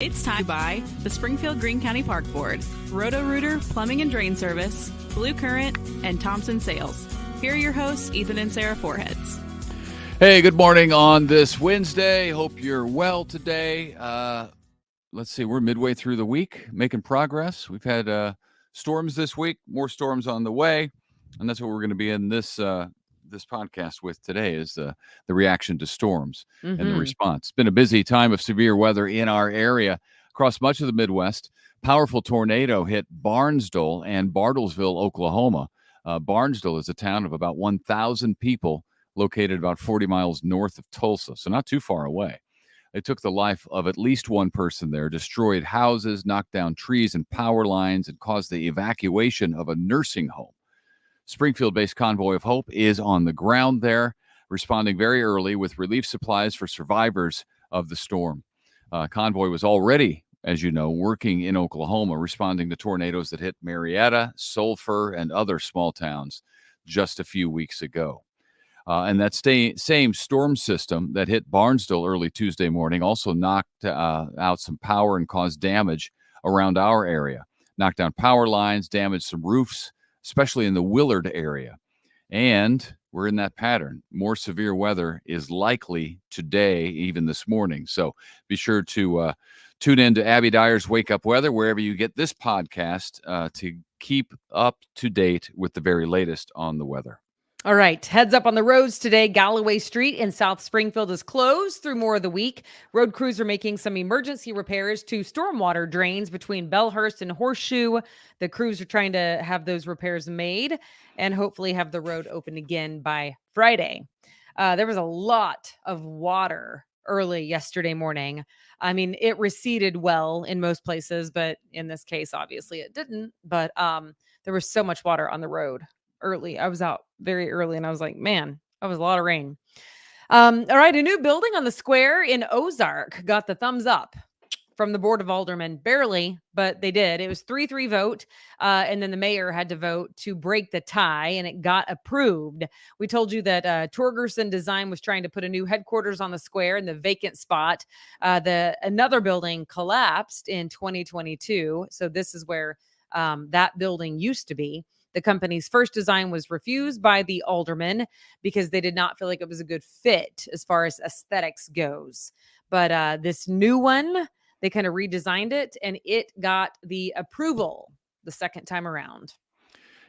It's time to buy the Springfield Greene County Park Board, Roto-Rooter Plumbing and Drain Service, Blue Current, and Thompson Sales. Here are your hosts, Ethan and Sarah Foreheads. Hey, good morning on this Wednesday. Hope you're well today. Let's see, we're midway through the week, making progress. We've had storms this week, more storms on the way, and that's what we're going to be in this podcast with today is the reaction to storms and the response. It's been a busy time of severe weather in our area across much of the Midwest. Powerful tornado hit Barnesdale and Bartlesville, Oklahoma. Barnesdale is a town of about 1,000 people located about 40 miles north of Tulsa, so not too far away. It took the life of at least one person there, destroyed houses, knocked down trees and power lines, and caused the evacuation of a nursing home. Springfield-based Convoy of Hope is on the ground there, responding very early with relief supplies for survivors of the storm. Convoy was already, as you know, working in Oklahoma, responding to tornadoes that hit Marietta, Sulphur, and other small towns just a few weeks ago. And that same storm system that hit Barnesdale early Tuesday morning also knocked out some power and caused damage around our area. Knocked down power lines, damaged some roofs, especially in the Willard area. And we're in that pattern. More severe weather is likely today, even this morning. So be sure to tune in to Abby Dyer's Wake Up Weather, wherever you get this podcast, to keep up to date with the very latest on the weather. All right, heads up on the roads today. Galloway Street in South Springfield is closed through more of the week. Road crews are making some emergency repairs to stormwater drains between Bellhurst and Horseshoe. The crews are trying to have those repairs made and hopefully have the road open again by Friday. There was a lot of water early yesterday morning. I mean, it receded well in most places, but in this case, obviously it didn't. But there was so much water on the road early. I was out very early and I was like, man, that was a lot of rain. All right. A new building on the square in Ozark got the thumbs up from the Board of Aldermen. Barely, but they did. It was 3-3 vote. And then the mayor had to vote to break the tie and it got approved. We told you that Torgerson Design was trying to put a new headquarters on the square in the vacant spot. Another building collapsed in 2022. So this is where that building used to be. The company's first design was refused by the aldermen because they did not feel like it was a good fit as far as aesthetics goes. But this new one, they kind of redesigned it and it got the approval the second time around.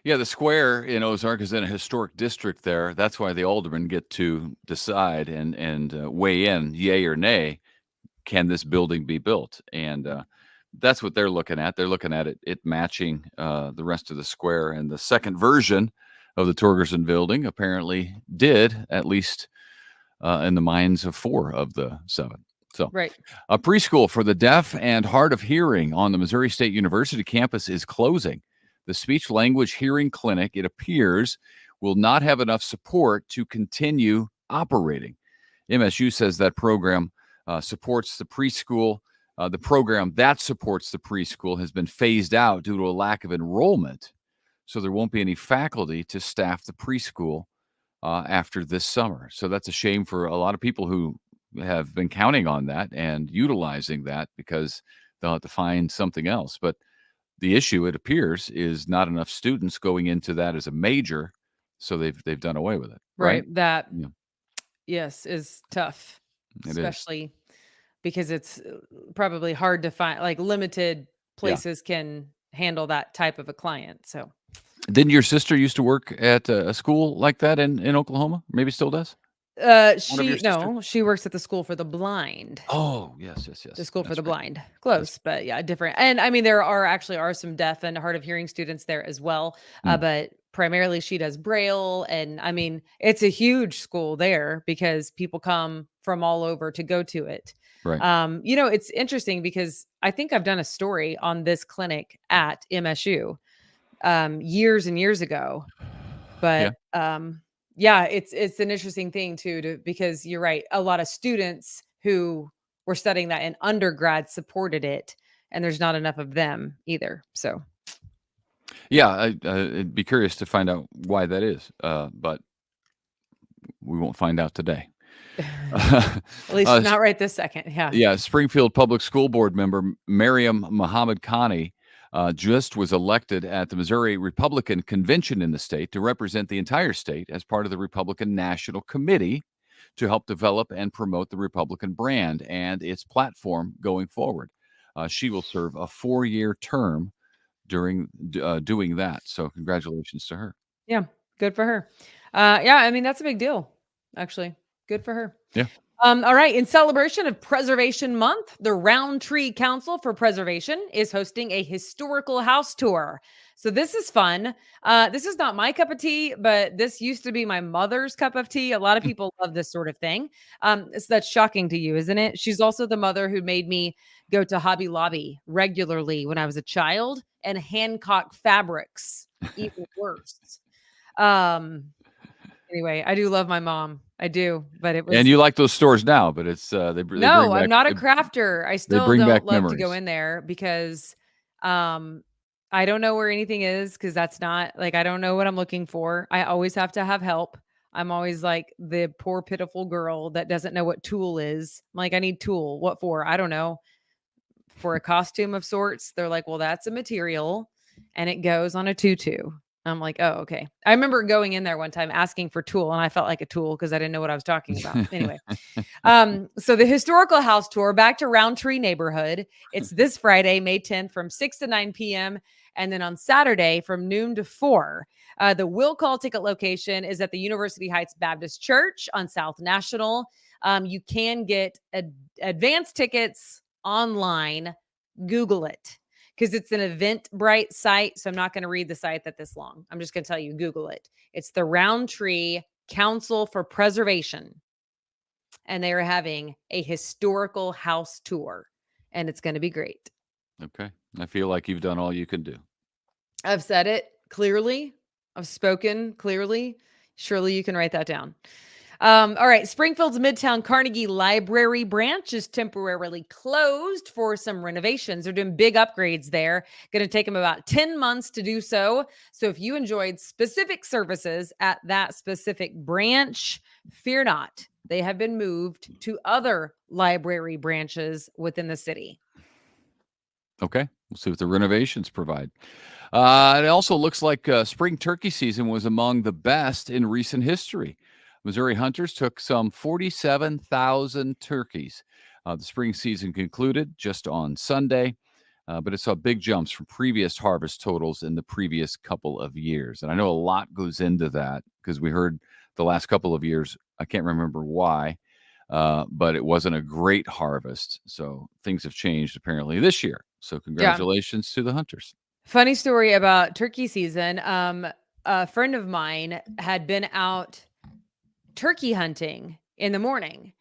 Yeah, the square in Ozark is in a historic district there. That's why the aldermen get to decide and weigh in, yay or nay, can this building be built? And that's what they're looking at. They're looking at it matching the rest of the square. And the second version of the Torgerson building apparently did, at least in the minds of 4 of the 7. So right. A preschool for the deaf and hard of hearing on the Missouri State University campus is closing. The speech language hearing clinic, it appears, will not have enough support to continue operating. MSU says that program supports the preschool. The program that supports the preschool has been phased out due to a lack of enrollment. So there won't be any faculty to staff the preschool after this summer. So that's a shame for a lot of people who have been counting on that and utilizing that because they'll have to find something else. But the issue, it appears, is not enough students going into that as a major. So they've done away with it. Right. That, yes, is tough, especially because it's probably hard to find, like limited places can handle that type of a client. So didn't your sister used to work at a school like that in Oklahoma? Maybe still does? She works at the School for the Blind. Oh, yes. The School for the Blind. Close, but different. And I mean, there are some deaf and hard of hearing students there as well. But primarily she does Braille. And I mean, it's a huge school there because people come from all over to go to it. Right. It's interesting because I think I've done a story on this clinic at MSU years and years ago. But it's an interesting thing too, because you're right. A lot of students who were studying that in undergrad supported it, and there's not enough of them either. So, I'd be curious to find out why that is, but we won't find out today. At least not right this second. Yeah. Yeah, Springfield Public School Board member Mariam Muhammad Khani just was elected at the Missouri Republican Convention in the state to represent the entire state as part of the Republican National Committee to help develop and promote the Republican brand and its platform going forward. She will serve a 4-year term during doing that. So congratulations to her. Yeah. Good for her. Yeah. I mean, that's a big deal, actually. Good for her. Yeah. All right. In celebration of Preservation Month, the Roundtree Council for Preservation is hosting a historical house tour. So this is fun. This is not my cup of tea, but this used to be my mother's cup of tea. A lot of people love this sort of thing. So that's shocking to you, isn't it? She's also the mother who made me go to Hobby Lobby regularly when I was a child, and Hancock Fabrics, even worse. Anyway, I do love my mom. I do, but it was. And you like those stores now, but it's they bring No, back, I'm not a crafter. I still bring back don't love to go memories. in there because I don't know where anything is, because that's not like, I don't know what I'm looking for. I always have to have help. I'm always like the poor pitiful girl that doesn't know what tool is. I'm like, I need tool. What for? I don't know. For a costume of sorts. They're like, well, that's a material and it goes on a tutu. I'm like, oh, okay. I remember going in there one time asking for tool, and I felt like a tool because I didn't know what I was talking about. Anyway, so the historical house tour back to Roundtree neighborhood. It's this Friday, May 10th from 6 to 9 p.m. And then on Saturday from noon to 4. The will call ticket location is at the University Heights Baptist Church on South National. You can get advance tickets online. Google it, because it's an Eventbrite site. So I'm not going to read the site that this long. I'm just going to tell you, Google it. It's the Roundtree Council for Preservation. And they are having a historical house tour, and it's going to be great. Okay. I feel like you've done all you can do. I've said it clearly. I've spoken clearly. Surely you can write that down. All right. Springfield's Midtown Carnegie Library branch is temporarily closed for some renovations. They're doing big upgrades there. Going to take them about 10 months to do so. So if you enjoyed specific services at that specific branch, fear not. They have been moved to other library branches within the city. Okay. We'll see what the renovations provide. It also looks like spring turkey season was among the best in recent history. Missouri hunters took some 47,000 turkeys. The spring season concluded just on Sunday, but it saw big jumps from previous harvest totals in the previous couple of years. And I know a lot goes into that, because we heard the last couple of years, I can't remember why, but it wasn't a great harvest. So things have changed apparently this year. So congratulations to the hunters. Funny story about turkey season. A friend of mine had been out turkey hunting in the morning,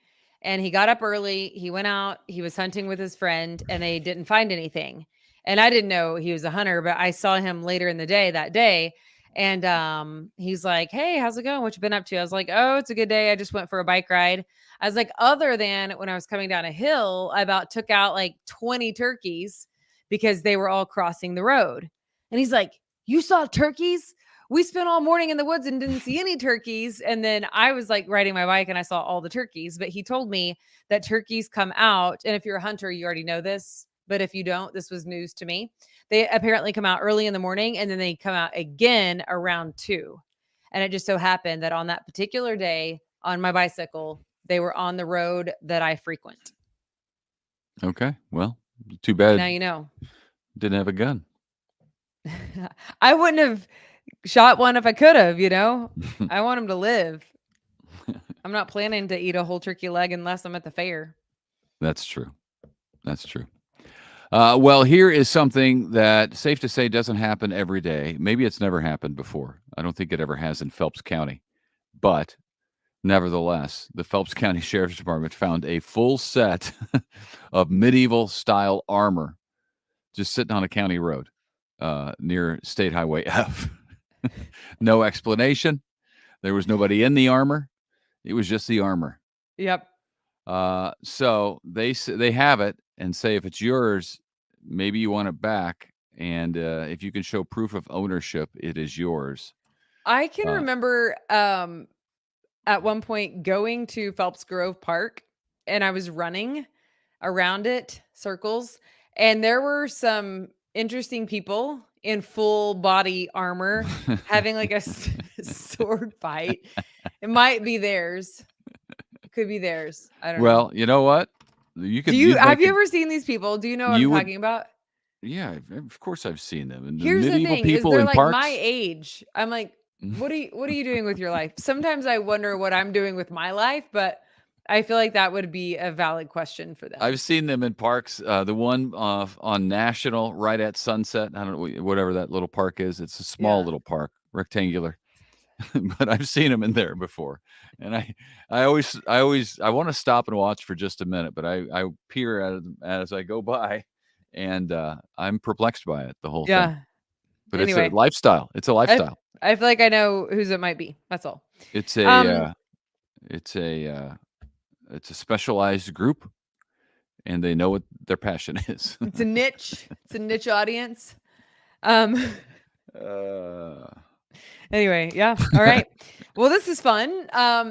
and he got up early. He went out, he was hunting with his friend, and they didn't find anything. And I didn't know he was a hunter, but I saw him later in the day that day. And he's like, hey, how's it going? What you been up to? I was like, oh, it's a good day. I just went for a bike ride. I was like, other than when I was coming down a hill, I about took out like 20 turkeys because they were all crossing the road. And he's like, you saw turkeys? We spent all morning in the woods and didn't see any turkeys. And then I was like riding my bike and I saw all the turkeys. But he told me that turkeys come out. And if you're a hunter, you already know this. But if you don't, this was news to me. They apparently come out early in the morning, and then they come out again around 2. And it just so happened that on that particular day on my bicycle, they were on the road that I frequent. Okay. Well, too bad. Now you know. Didn't have a gun. I wouldn't have shot one if I could have, you know. I want them to live. I'm not planning to eat a whole turkey leg unless I'm at the fair. That's true. That's true. Well, here is something that, safe to say, doesn't happen every day. Maybe it's never happened before. I don't think it ever has in Phelps County. But nevertheless, the Phelps County Sheriff's Department found a full set of medieval-style armor just sitting on a county road near State Highway F. No explanation. There was nobody in the armor. It was just the armor. Yep. So they have it and say, if it's yours, maybe you want it back. And if you can show proof of ownership, it is yours. I can remember at one point going to Phelps Grove Park, and I was running around it, circles, and there were some interesting people in full body armor having like a sword fight. It might be theirs. It could be theirs. I don't know. Well, you know what? Have you ever seen these people? Do you know what I'm talking about? Yeah, of course I've seen them. And the Here's the medieval thing, is people they're in like my parks. age. I'm like, what are you doing with your life? Sometimes I wonder what I'm doing with my life, but I feel like that would be a valid question for them. I've seen them in parks. The one on National right at sunset. I don't know, whatever that little park is. It's a small little park, rectangular. But I've seen them in there before. And I want to stop and watch for just a minute, but I peer at them as I go by, and I'm perplexed by it, the whole thing. But Anyway, it's a lifestyle. It's a lifestyle. I feel like I know whose it might be. That's all. It's a specialized group, and they know what their passion is. It's a niche. It's a niche audience. Anyway, yeah. All right. Well, this is fun.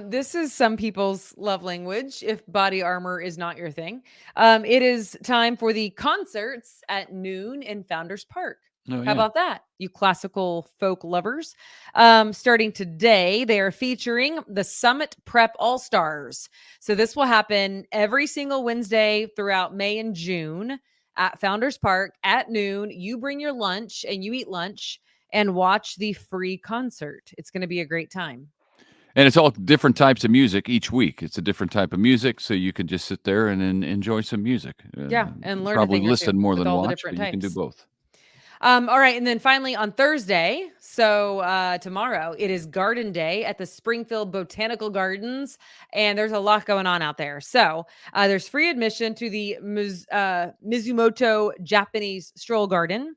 This is some people's love language if body armor is not your thing. It is time for the concerts at noon in Founders Park. Oh, How about that, you classical folk lovers? Starting today, they are featuring the Summit Prep All-Stars. So this will happen every single Wednesday throughout May and June at Founders Park at noon. You bring your lunch and you eat lunch and watch the free concert. It's going to be a great time. And it's all different types of music each week. It's a different type of music, so you can just sit there and enjoy some music. And learn probably a thing or listen two more with than all the watch, different but you can do types. both. All right. And then finally on Thursday, so tomorrow, it is Garden Day at the Springfield Botanical Gardens. And there's a lot going on out there. So there's free admission to the Mizumoto Japanese Stroll Garden.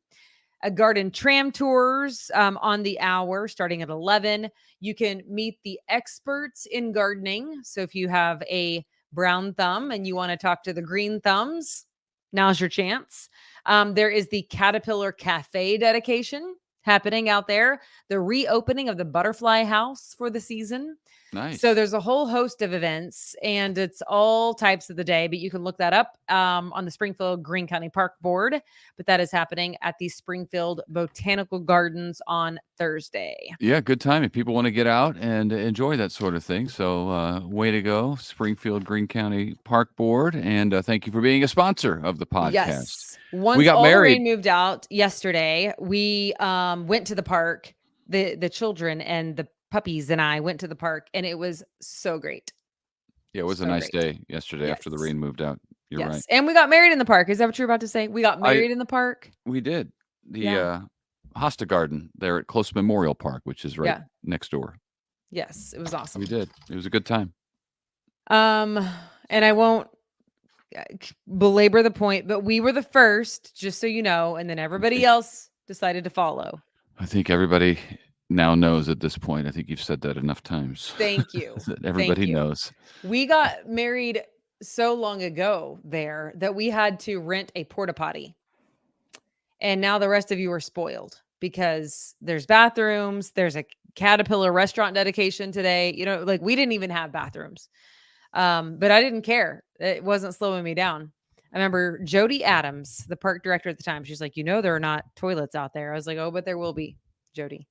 A garden tram tours on the hour starting at 11. You can meet the experts in gardening. So if you have a brown thumb and you want to talk to the green thumbs, now's your chance. There is the Caterpillar Cafe dedication happening out there. The reopening of the Butterfly House for the season. Nice. So there's a whole host of events, and it's all types of the day, but you can look that up on the Springfield Greene County Park Board. But that is happening at the Springfield Botanical Gardens on Thursday. Yeah, good time if people want to get out and enjoy that sort of thing. So way to go, Springfield Greene County Park Board. And thank you for being a sponsor of the podcast. Yes. Once all the rain moved out yesterday, we went to the park, the children and the puppies and I went to the park, and it was so great. Yeah, it was a nice day yesterday after the rain moved out. You're right. And we got married in the park. Is that what you're about to say? We got married in the park? We did. The Hosta Garden there at Close Memorial Park, which is right next door. Yes, it was awesome. We did. It was a good time. And I won't belabor the point, but we were the first, just so you know, and then everybody else decided to follow. I think everybody now knows at this point. I think you've said that enough times. Thank you. Everybody knows. We got married so long ago there that we had to rent a porta potty. And now the rest of you are spoiled because there's bathrooms. There's a Caterpillar restaurant dedication today. You know, like we didn't even have bathrooms. But I didn't care. It wasn't slowing me down. I remember Jody Adams, the park director at the time. She's like, you know, there are not toilets out there. I was like, oh, but there will be, Jody.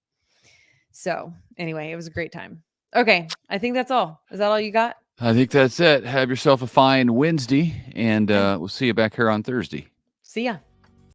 So anyway, it was a great time. Okay. I think that's all. Is that all you got? I think that's it. Have yourself a fine Wednesday, and we'll see you back here on Thursday. See ya.